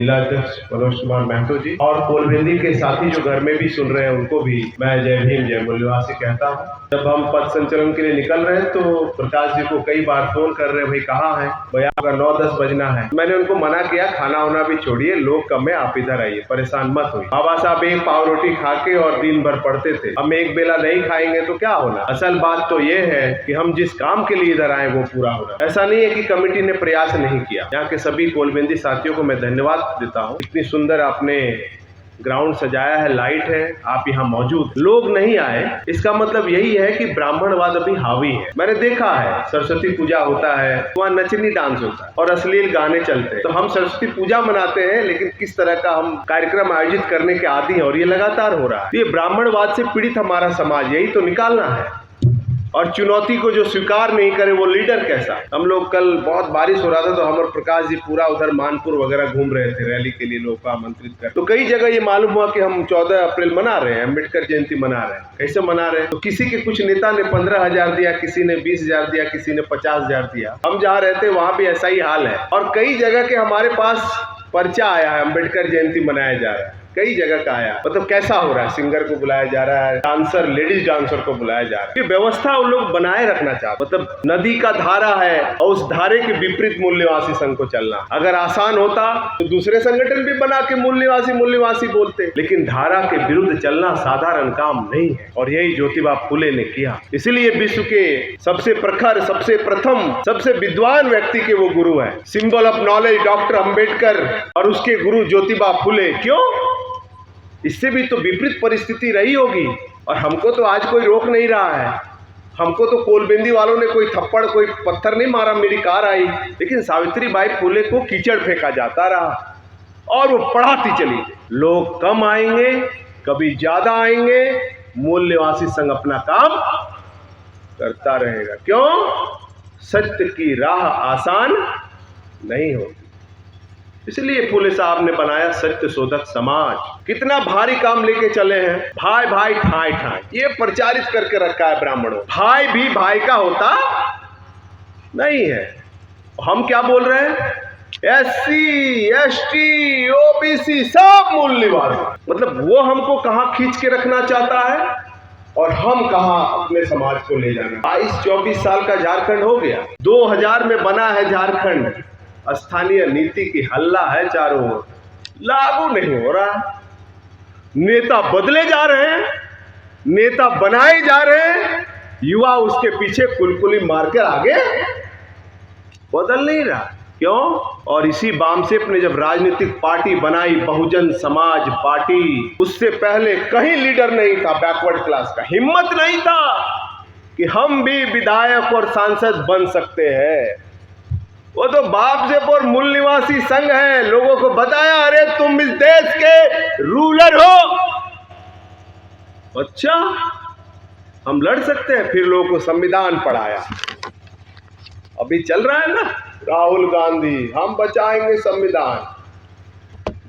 जिलाध्यक्ष मनोज कुमार महतो जी और कोलबेंदी के साथी जो घर में भी सुन रहे हैं उनको भी मैं जय भीम जय मूल्यवासी कहता हूँ। जब हम पथ संचलन के लिए निकल रहे हैं तो प्रकाश जी को कई बार फोन कर रहे हैं, भाई कहाँ है भैया, आपका 9-10 बजना है। मैंने उनको मना किया, खाना वाना भी छोड़िए, लोग कम है, आप इधर आइए, परेशान मत होइए। बाबा साहब एक पाव रोटी खा के और दिन भर पढ़ते थे, हम एक बेला नहीं खाएंगे तो क्या होना। असल बात तो ये है कि हम जिस काम के लिए इधर आए वो पूरा हो रहा है। ऐसा नहीं है कि कमेटी ने प्रयास नहीं किया। यहाँ के सभी कोलबेंदी साथियों को मैं धन्यवाद देता हूँ। इतनी सुंदर आपने ग्राउंड सजाया है, लाइट है, आप यहाँ मौजूद। लोग नहीं आए इसका मतलब यही है कि ब्राह्मणवाद अभी हावी है। मैंने देखा है सरस्वती पूजा होता है, वहाँ नचनी डांस होता है और अश्लील गाने चलते हैं। तो हम सरस्वती पूजा मनाते हैं लेकिन किस तरह का हम कार्यक्रम आयोजित करने के आदी हैं और ये लगातार हो रहा है। ये ब्राह्मणवाद से पीड़ित हमारा समाज, यही तो निकालना है। और चुनौती को जो स्वीकार नहीं करे वो लीडर कैसा। हम लोग कल बहुत बारिश हो रहा था तो हम और प्रकाश जी पूरा उधर मानपुर वगैरह घूम रहे थे रैली के लिए, लोग को आमंत्रित कर। तो कई जगह ये मालूम हुआ कि हम 14 अप्रैल मना रहे हैं, अम्बेडकर जयंती मना रहे हैं। कैसे मना रहे हैं? तो किसी के कुछ नेता ने 15,000 दिया, किसी ने 20,000 दिया, किसी ने 50,000 दिया। हम जहाँ रहते वहां भी ऐसा ही हाल है और कई जगह के हमारे पास पर्चा आया है, अम्बेडकर जयंती मनाया जा रहा है, कई जगह का आया। मतलब कैसा हो रहा है, सिंगर को बुलाया जा रहा है, डांसर, लेडीज डांसर को बुलाया जा रहा है। ये व्यवस्था उन लोग बनाए रखना चाहते। मतलब नदी का धारा है और उस धारे के विपरीत मूल्यवासी संघ को चलना। अगर आसान होता तो दूसरे संगठन भी बना के मूल्यवासी बोलते, लेकिन धारा के विरुद्ध चलना साधारण काम नहीं है और यही ज्योतिबा फुले ने किया। इसीलिए विश्व के सबसे प्रखर, सबसे प्रथम, सबसे विद्वान व्यक्ति के वो गुरु है। Symbol of knowledge doctor Ambedkar और उसके गुरु ज्योतिबा फुले। क्यों? इससे भी तो विपरीत परिस्थिति रही होगी और हमको तो आज कोई रोक नहीं रहा है। हमको तो कोलबेंदी वालों ने कोई थप्पड़, कोई पत्थर नहीं मारा, मेरी कार आई, लेकिन सावित्रीबाई फुले को कीचड़ फेंका जाता रहा और वो पढ़ाती चली गई। लोग कम आएंगे, कभी ज्यादा आएंगे, मूल्यवासी संघ अपना काम करता रहेगा। क्यों? सत्य की राह आसान नहीं होती। इसलिए फुले साहब ने बनाया सत्य शोधक समाज। कितना भारी काम लेके चले हैं। भाई भाई ठाई ठाई ये प्रचारित करके रखा है ब्राह्मणों। भाई भी भाई का होता नहीं है। हम क्या बोल रहे हैं? SC, ST, OBC सब मूल्यवासी। मतलब वो हमको कहां खींच के रखना चाहता है और हम कहां अपने समाज को ले जाना। 22-24 साल का झारखंड हो गया, 2000 में बना है झारखंड। स्थानीय नीति की हल्ला है चारों ओर, लागू नहीं हो रहा। नेता बदले जा रहे हैं, नेता बनाए जा रहे हैं, युवा उसके पीछे कुलकुली मारकर आगे बदल नहीं रहा। क्यों? और इसी बामसेप ने जब राजनीतिक पार्टी बनाई, बहुजन समाज पार्टी, उससे पहले कहीं लीडर नहीं था बैकवर्ड क्लास का। हिम्मत नहीं था कि हम भी विधायक और सांसद बन सकते हैं। वो तो बाप से और मूल निवासी संघ है। लोगों को बताया, अरे तुम इस देश के रूलर हो। अच्छा, हम लड़ सकते हैं। फिर लोगों को संविधान पढ़ाया। अभी चल रहा है ना राहुल गांधी, हम बचाएंगे संविधान।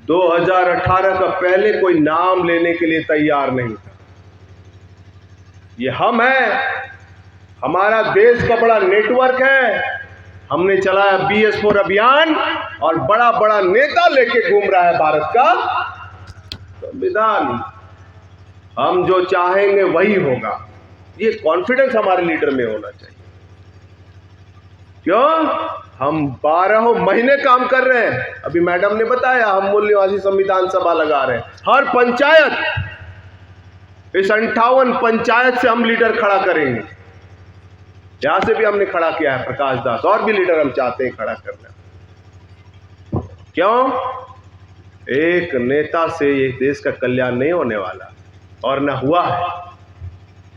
2018 का पहले कोई नाम लेने के लिए तैयार नहीं था। ये हम हैं, हमारा देश का बड़ा नेटवर्क है। हमने चलाया BS4 अभियान और बड़ा बड़ा नेता लेके घूम रहा है भारत का संविधान। हम जो चाहेंगे वही होगा। ये कॉन्फिडेंस हमारे लीडर में होना चाहिए। क्यों? हम 12 महीने काम कर रहे हैं। अभी मैडम ने बताया, हम मूल्यवासी संविधान सभा लगा रहे हैं। हर पंचायत, इस 58 पंचायत से हम लीडर खड़ा करेंगे। यहां से भी हमने खड़ा किया है प्रकाश दास, और भी लीडर हम चाहते हैं खड़ा करना। क्यों? एक नेता से ये देश का कल्याण नहीं होने वाला और ना हुआ है।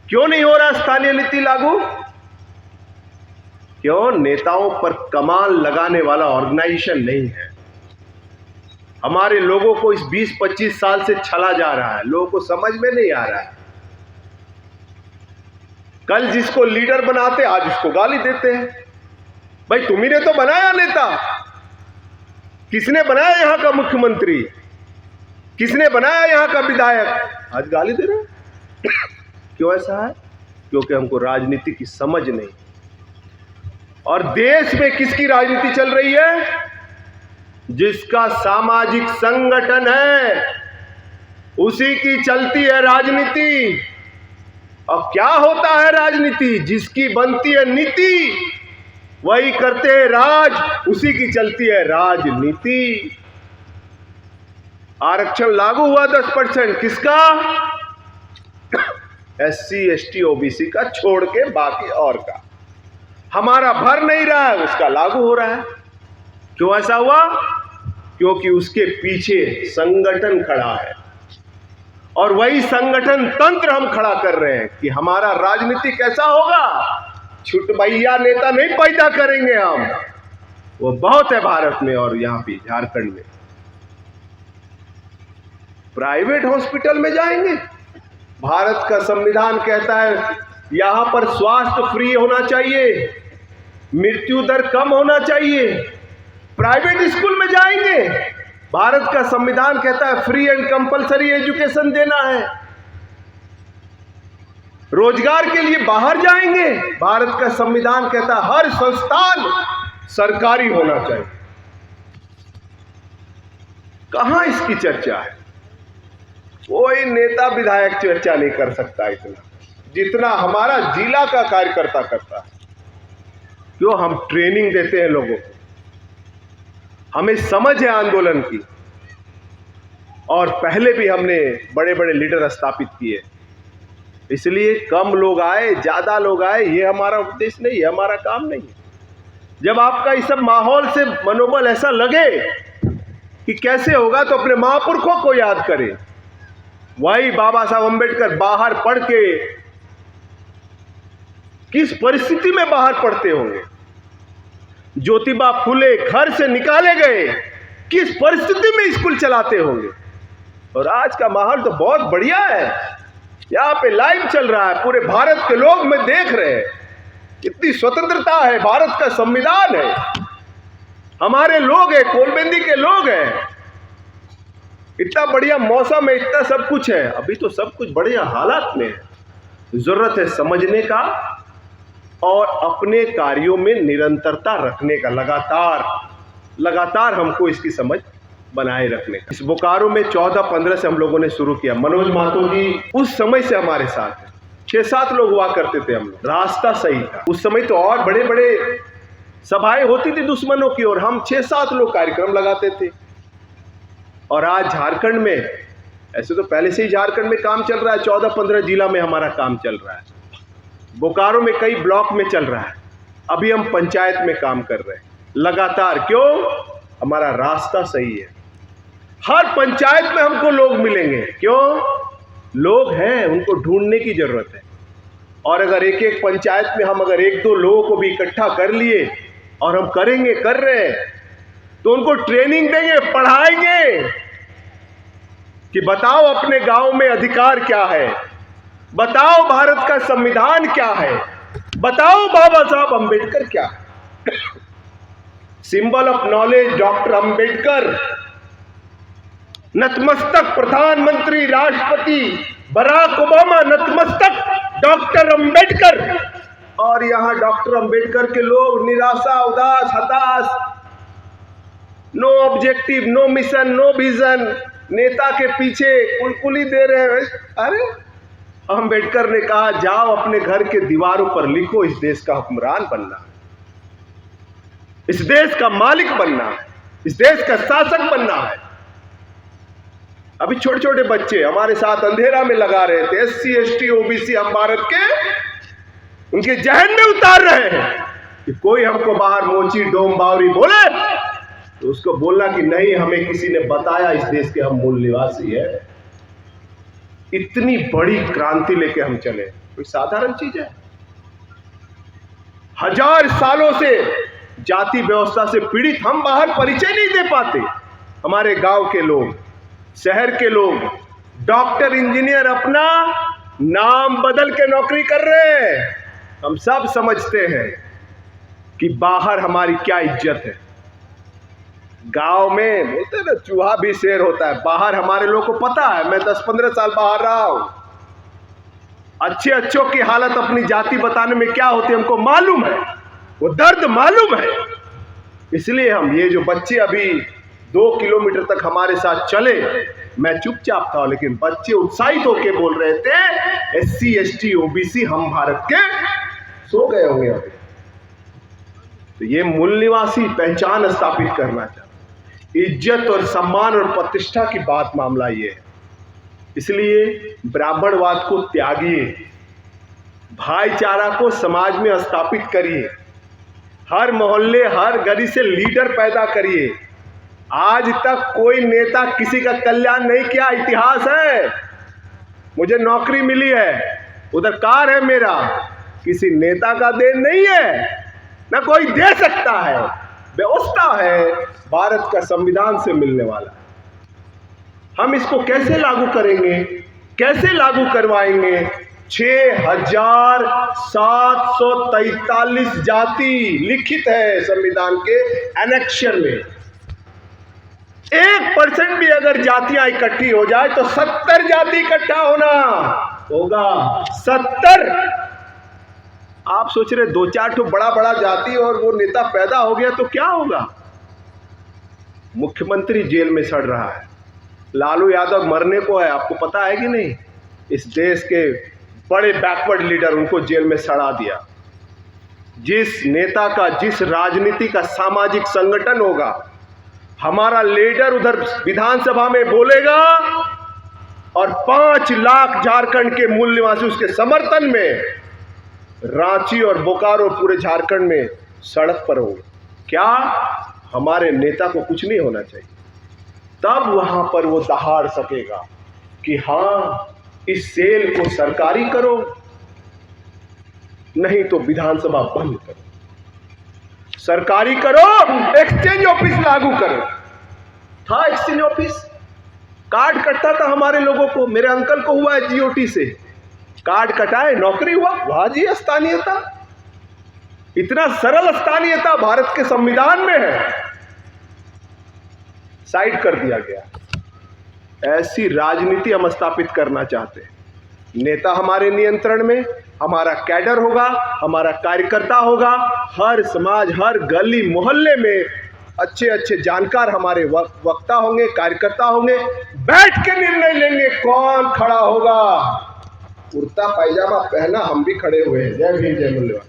क्यों नहीं हो रहा स्थानीय नीति लागू? क्यों? नेताओं पर कमान लगाने वाला ऑर्गेनाइजेशन नहीं है। हमारे लोगों को इस 20-25 साल से छला जा रहा है, लोगों को समझ में नहीं आ रहा है। कल जिसको लीडर बनाते आज उसको गाली देते हैं। भाई तुम्ही ने तो बनाया नेता, किसने बनाया यहां का मुख्यमंत्री, किसने बनाया यहां का विधायक, आज गाली दे रहे हैं। क्यों ऐसा है? क्योंकि हमको राजनीति की समझ नहीं। और देश में किसकी राजनीति चल रही है? जिसका सामाजिक संगठन है उसी की चलती है राजनीति। और क्या होता है राजनीति? जिसकी बनती है नीति वही करते हैं राज, उसी की चलती है राजनीति। आरक्षण लागू हुआ 10%, किसका? SC ST OBC का छोड़ के बाकी और का। हमारा भर नहीं रहा है, उसका लागू हो रहा है। क्यों ऐसा हुआ? क्योंकि उसके पीछे संगठन खड़ा है और वही संगठन तंत्र हम खड़ा कर रहे हैं कि हमारा राजनीति कैसा होगा। छुटभैया नेता नहीं पैदा करेंगे हम, वो बहुत है भारत में और यहां भी झारखंड में। प्राइवेट हॉस्पिटल में जाएंगे? भारत का संविधान कहता है यहां पर स्वास्थ्य फ्री होना चाहिए, मृत्यु दर कम होना चाहिए। प्राइवेट स्कूल में जाएंगे? भारत का संविधान कहता है फ्री एंड कंपलसरी एजुकेशन देना है। रोजगार के लिए बाहर जाएंगे? भारत का संविधान कहता है हर संस्थान सरकारी होना चाहिए। कहां इसकी चर्चा है? कोई नेता विधायक चर्चा नहीं कर सकता इतना जितना हमारा जिला का कार्यकर्ता करता है। क्यों? हम ट्रेनिंग देते हैं लोगों को, हमें समझ है आंदोलन की, और पहले भी हमने बड़े बड़े लीडर स्थापित किए। इसलिए कम लोग आए ज्यादा लोग आए ये हमारा उद्देश्य नहीं है, हमारा काम नहीं है। जब आपका इस सब माहौल से मनोबल ऐसा लगे कि कैसे होगा तो अपने महापुरुषों को याद करें। वही बाबा साहब अम्बेडकर बाहर पढ़ के किस परिस्थिति में बाहर पढ़ते होंगे। ज्योतिबा फुले घर से निकाले गए, किस परिस्थिति में स्कूल चलाते होंगे। और आज का माहौल तो बहुत बढ़िया है, यहाँ पे लाइव चल रहा है, पूरे भारत के लोग में देख रहे हैं। इतनी स्वतंत्रता है, भारत का संविधान है, हमारे लोग हैं, कोलबेंदी के लोग हैं, इतना बढ़िया मौसम है, इतना सब कुछ है। अभी तो सब कुछ बढ़िया हालात में है। जरूरत है समझने का और अपने कार्यों में निरंतरता रखने का, लगातार हमको इसकी समझ बनाए रखने का। इस बोकारो में 14-15 से हम लोगों ने शुरू किया। मनोज मातो जी उस समय से हमारे साथ हैं। 6-7 लोग हुआ करते थे हम लोग। रास्ता सही था उस समय, तो और बड़े बड़े सभाएं होती थी दुश्मनों की, और हम 6-7 लोग कार्यक्रम लगाते थे। और आज झारखंड में, ऐसे तो पहले से ही झारखंड में काम चल रहा है, 14-15 जिला में हमारा काम चल रहा है, बोकारो में कई ब्लॉक में चल रहा है, अभी हम पंचायत में काम कर रहे हैं लगातार। क्यों? हमारा रास्ता सही है। हर पंचायत में हमको लोग मिलेंगे। क्यों? लोग हैं, उनको ढूंढने की जरूरत है। और अगर एक एक पंचायत में हम अगर 1-2 लोगों को भी इकट्ठा कर लिए, और हम कर रहे हैं, तो उनको ट्रेनिंग देंगे, पढ़ाएंगे कि बताओ अपने गांव में अधिकार क्या है, बताओ भारत का संविधान क्या है, बताओ बाबा साहब अंबेडकर क्या है। Symbol of knowledge doctor Ambedkar, नतमस्तक प्रधानमंत्री राष्ट्रपति बराक ओबामा, नतमस्तक डॉक्टर अंबेडकर। और यहां डॉक्टर अंबेडकर के लोग निराशा, उदास, हताश, no objective, no mission, no vision, नेता के पीछे कुलकुली दे रहे हैं। अरे अंबेडकर ने कहा जाओ अपने घर के दीवारों पर लिखो, इस देश का हुक्मरान बनना है, इस देश का मालिक बनना है, इस देश का शासक बनना है। अभी छोटे छोटे बच्चे हमारे साथ अंधेरा में लगा रहे थे, SC ST OBC हम भारत के उनके जहन में उतार रहे हैं कि कोई हमको बाहर मोची डोम बावरी बोले तो उसको बोलना कि नहीं, हमें किसी ने बताया इस देश के हम मूल निवासी है। इतनी बड़ी क्रांति लेके हम चले, कोई साधारण चीज है? 1000 सालों से जाति व्यवस्था से पीड़ित हम बाहर परिचय नहीं दे पाते। हमारे गांव के लोग, शहर के लोग, डॉक्टर इंजीनियर अपना नाम बदल के नौकरी कर रहे हैं। हम सब समझते हैं कि बाहर हमारी क्या इज्जत है। गांव में बोलते ना चूहा भी शेर होता है, बाहर हमारे लोग को पता है। मैं 10-15 साल बाहर रहा हूं, अच्छों की हालत अपनी जाति बताने में क्या होती है हमको मालूम है, वो दर्द मालूम है। इसलिए हम ये जो बच्चे अभी 2 किलोमीटर तक हमारे साथ चले। मैं चुपचाप था, लेकिन बच्चे उत्साहित होके बोल रहे थे SC ST OBC हम भारत के सो गए होंगे अभी। तो ये मूल निवासी पहचान स्थापित करना चाहते, इज्जत और सम्मान और प्रतिष्ठा की बात मामला ये है। इसलिए ब्राह्मणवाद को त्यागिए, भाईचारा को समाज में स्थापित करिए, हर मोहल्ले हर गली से लीडर पैदा करिए। आज तक कोई नेता किसी का कल्याण नहीं किया, इतिहास है। मुझे नौकरी मिली है, उधर कार है मेरा, किसी नेता का देन नहीं है, न कोई दे सकता है, व्यवस्था है भारत का संविधान से मिलने वाला। हम इसको कैसे लागू करेंगे, कैसे लागू करवाएंगे? 6743 जाति लिखित है संविधान के एनेक्शन में। 1% भी अगर जातियां इकट्ठी हो जाए तो 70 जाति इकट्ठा होना होगा। 70। आप सोच रहे 2-4 ठो बड़ा बड़ा जाति और वो नेता पैदा हो गया तो क्या होगा? मुख्यमंत्री जेल में सड़ रहा है, लालू यादव मरने को है, आपको पता है कि नहीं? इस देश के बड़े बैकवर्ड लीडर उनको जेल में सड़ा दिया। जिस नेता का, जिस राजनीति का सामाजिक संगठन होगा, हमारा लीडर उधर विधानसभा में बोलेगा और 5 लाख झारखंड के मूल निवासी उसके समर्थन में रांची और बोकारो पूरे झारखंड में सड़क पर होंगे। क्या हमारे नेता को कुछ नहीं होना चाहिए? तब वहां पर वो दहाड़ सकेगा कि हाँ, इस सेल को सरकारी करो, नहीं तो विधानसभा बंद करो, सरकारी करो, एक्सचेंज ऑफिस लागू करो। था एक्सचेंज ऑफिस, कार्ड कटता था हमारे लोगों को, मेरे अंकल को हुआ है GOT से, कार्ड कटाए, नौकरी हुआ, वाह जी स्थानीयता। इतना सरल स्थानीयता भारत के संविधान में है, साइड कर दिया गया। ऐसी राजनीति हम स्थापित करना चाहते हैं। नेता हमारे नियंत्रण में, हमारा कैडर होगा, हमारा कार्यकर्ता होगा, हर समाज हर गली मोहल्ले में अच्छे अच्छे जानकार हमारे वक्ता होंगे, कार्यकर्ता होंगे, बैठ के निर्णय लेंगे कौन खड़ा होगा। कुर्ता पायजामा पहना हम भी खड़े हुए हैं। जय भीम, जय मूल्यवान।